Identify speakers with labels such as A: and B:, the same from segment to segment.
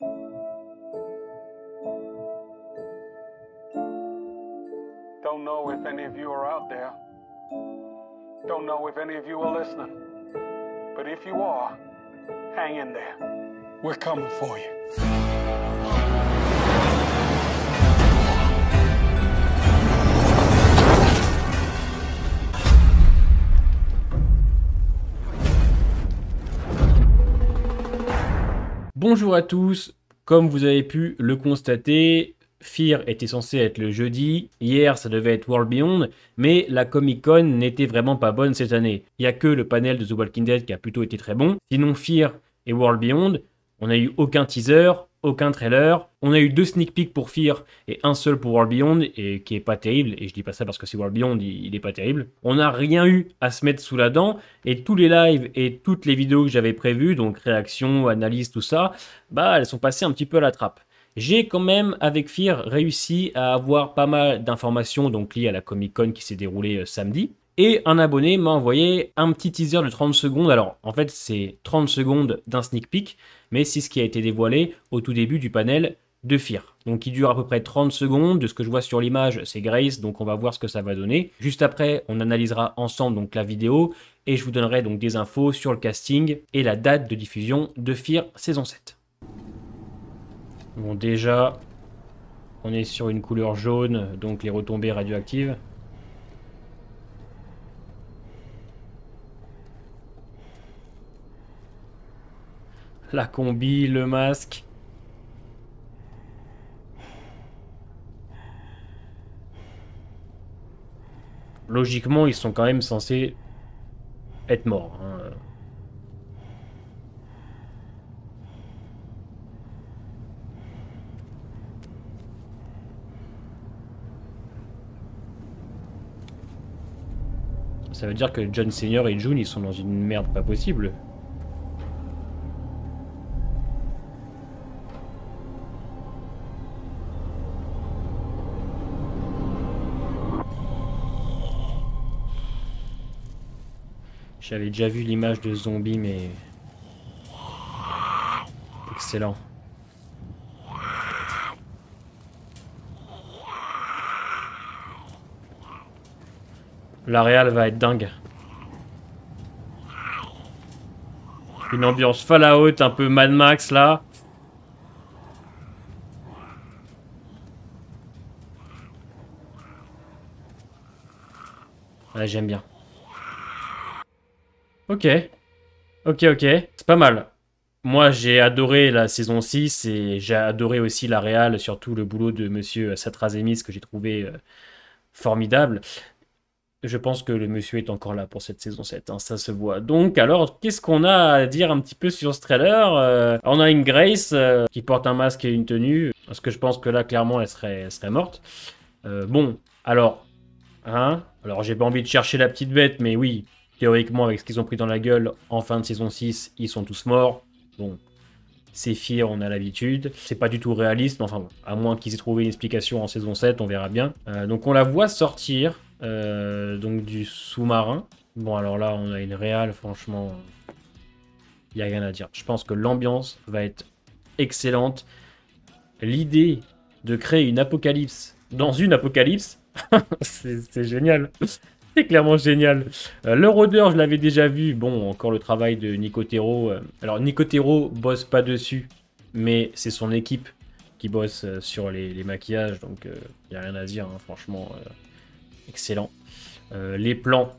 A: Don't know if any of you are out there. Don't know if any of you are listening. But if you are, hang in there. We're coming for you.
B: Bonjour à tous, comme vous avez pu le constater, Fear était censé être le jeudi, hier ça devait être World Beyond, mais la Comic Con n'était vraiment pas bonne cette année. Il n'y a que le panel de The Walking Dead qui a plutôt été très bon, sinon Fear et World Beyond, on n'a eu aucun teaser, aucun trailer, on a eu 2 sneak peeks pour Fear et un seul pour World Beyond, et qui est pas terrible, et je dis pas ça parce que c'est World Beyond, il est pas terrible. On n'a rien eu à se mettre sous la dent, et tous les lives et toutes les vidéos que j'avais prévues, donc réactions, analyses, tout ça, bah elles sont passées un petit peu à la trappe. J'ai quand même, avec Fear, réussi à avoir pas mal d'informations donc liées à la Comic Con qui s'est déroulée samedi. Et un abonné m'a envoyé un petit teaser de 30 secondes. Alors, en fait, c'est 30 secondes d'un sneak peek, mais c'est ce qui a été dévoilé au tout début du panel de Fear. Donc, il dure à peu près 30 secondes. De ce que je vois sur l'image, c'est Grace, donc on va voir ce que ça va donner. Juste après, on analysera ensemble donc la vidéo et je vous donnerai donc des infos sur le casting et la date de diffusion de Fear saison 7. Bon, déjà, on est sur une couleur jaune, donc les retombées radioactives. La combi, le masque. Logiquement, ils sont quand même censés être morts, hein. Ça veut dire que John Senior et June, ils sont dans une merde pas possible. J'avais déjà vu l'image de zombie, mais... excellent. La réal va être dingue. Une ambiance Fallout, un peu Mad Max là. Ouais, j'aime bien. Ok. Ok. C'est pas mal. Moi, j'ai adoré la saison 6 et j'ai adoré aussi la réal, surtout le boulot de monsieur Satrazemis que j'ai trouvé formidable. Je pense que le monsieur est encore là pour cette saison 7, hein, ça se voit. Donc, alors, qu'est-ce qu'on a à dire un petit peu sur ce trailer? On a une Grace qui porte un masque et une tenue, parce que je pense que là, clairement, elle serait morte. Bon, alors, hein? Alors, j'ai pas envie de chercher la petite bête, mais oui, théoriquement, avec ce qu'ils ont pris dans la gueule en fin de saison 6, ils sont tous morts. Bon, c'est Fear, on a l'habitude. C'est pas du tout réaliste, mais enfin bon, à moins qu'ils aient trouvé une explication en saison 7, on verra bien. Donc, on la voit sortir... donc du sous-marin. Bon, alors là, on a une réal, franchement, il n'y a rien à dire. Je pense que l'ambiance va être excellente. L'idée de créer une apocalypse dans une apocalypse, c'est génial. C'est clairement génial. Leur odeur, je l'avais déjà vu. Bon, encore le travail de Nicotero. Alors, Nicotero bosse pas dessus, mais c'est son équipe qui bosse sur les maquillages, donc il n'y a rien à dire, hein, franchement... excellent. Les plans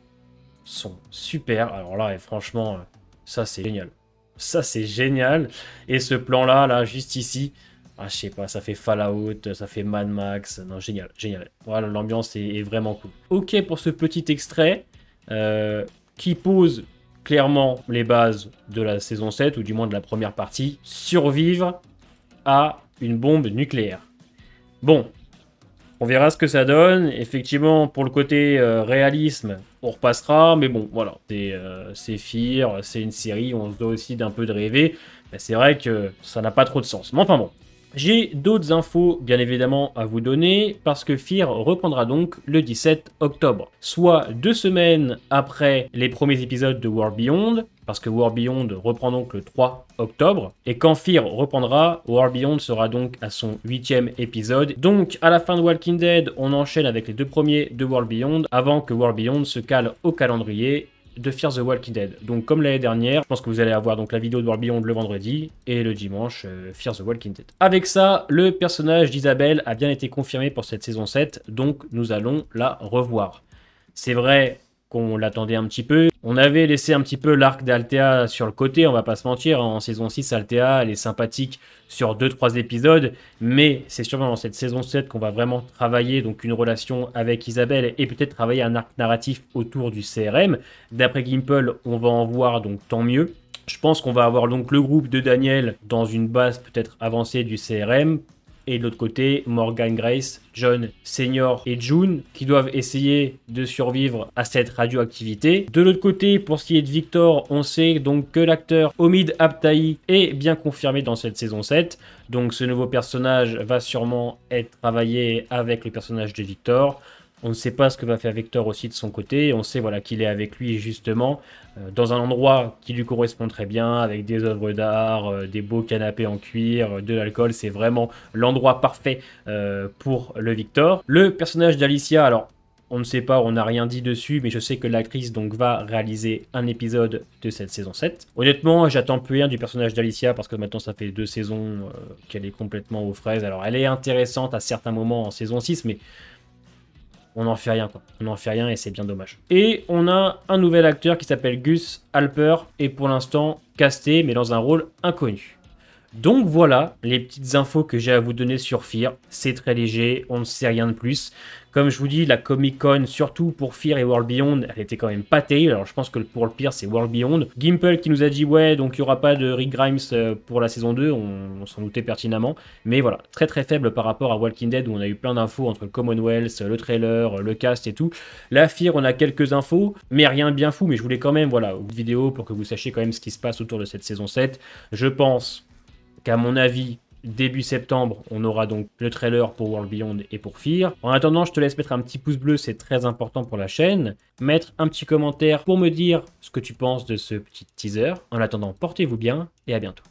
B: sont super. Alors là, et franchement, ça c'est génial. Ça c'est génial. Et ce plan-là, là, juste ici, ah, je sais pas, ça fait Fallout, ça fait Mad Max. Non, génial, génial. Voilà, l'ambiance est vraiment cool. Ok pour ce petit extrait qui pose clairement les bases de la saison 7, ou du moins de la première partie. Survivre à une bombe nucléaire. Bon. On verra ce que ça donne. Effectivement, pour le côté réalisme, on repassera. Mais bon, voilà. C'est Fear, c'est une série. On se doit aussi d'un peu de rêver. Mais c'est vrai que ça n'a pas trop de sens. Mais enfin bon. J'ai d'autres infos, bien évidemment, à vous donner. Parce que Fear reprendra donc le 17 octobre. Soit 2 semaines après les premiers épisodes de World Beyond. parce que World Beyond reprend donc le 3 octobre. Et quand Fear reprendra, World Beyond sera donc à son 8e épisode. Donc à la fin de Walking Dead, on enchaîne avec les 2 premiers de World Beyond, avant que World Beyond se cale au calendrier de Fear the Walking Dead. Donc comme l'année dernière, je pense que vous allez avoir donc la vidéo de World Beyond le vendredi et le dimanche Fear the Walking Dead. Avec ça, le personnage d'Isabelle a bien été confirmé pour cette saison 7, donc nous allons la revoir. C'est vrai qu'on l'attendait un petit peu. On avait laissé un petit peu l'arc d'Althea sur le côté, on va pas se mentir. En saison 6, Althea, elle est sympathique sur 2-3 épisodes, mais c'est sûrement dans cette saison 7 qu'on va vraiment travailler donc une relation avec Isabelle et peut-être travailler un arc narratif autour du CRM. D'après Gimple, on va en voir, donc tant mieux. Je pense qu'on va avoir donc le groupe de Daniel dans une base peut-être avancée du CRM. Et de l'autre côté, Morgan Grace, John Senior et June qui doivent essayer de survivre à cette radioactivité. De l'autre côté, pour ce qui est de Victor, on sait donc que l'acteur Omid Abtahi est bien confirmé dans cette saison 7. Donc ce nouveau personnage va sûrement être travaillé avec le personnage de Victor. On ne sait pas ce que va faire Victor aussi de son côté. On sait voilà, qu'il est avec lui justement dans un endroit qui lui correspond très bien, avec des œuvres d'art, des beaux canapés en cuir, de l'alcool. C'est vraiment l'endroit parfait pour le Victor. Le personnage d'Alicia, alors on ne sait pas, on n'a rien dit dessus, mais je sais que l'actrice donc va réaliser un épisode de cette saison 7. Honnêtement, j'attends plus rien du personnage d'Alicia parce que maintenant ça fait 2 saisons qu'elle est complètement aux fraises. Alors elle est intéressante à certains moments en saison 6, mais on n'en fait rien, quoi. On n'en fait rien et c'est bien dommage. Et on a un nouvel acteur qui s'appelle Gus Alper et pour l'instant casté mais dans un rôle inconnu. Donc voilà les petites infos que j'ai à vous donner sur Fear. C'est très léger, on ne sait rien de plus. Comme je vous dis, la Comic Con, surtout pour Fear et World Beyond, elle était quand même pas terrible. Alors je pense que pour le pire, c'est World Beyond. Gimple qui nous a dit ouais, donc il n'y aura pas de Rick Grimes pour la saison 2, on s'en doutait pertinemment. Mais voilà, très très faible par rapport à Walking Dead où on a eu plein d'infos entre le Commonwealth, le trailer, le cast et tout. Là, Fear, on a quelques infos, mais rien de bien fou. Mais je voulais quand même, voilà, une vidéo pour que vous sachiez quand même ce qui se passe autour de cette saison 7. Je pense qu'à mon avis, début septembre, on aura donc le trailer pour World Beyond et pour Fear. En attendant, je te laisse mettre un petit pouce bleu, c'est très important pour la chaîne. Mettre un petit commentaire pour me dire ce que tu penses de ce petit teaser. En attendant, portez-vous bien et à bientôt.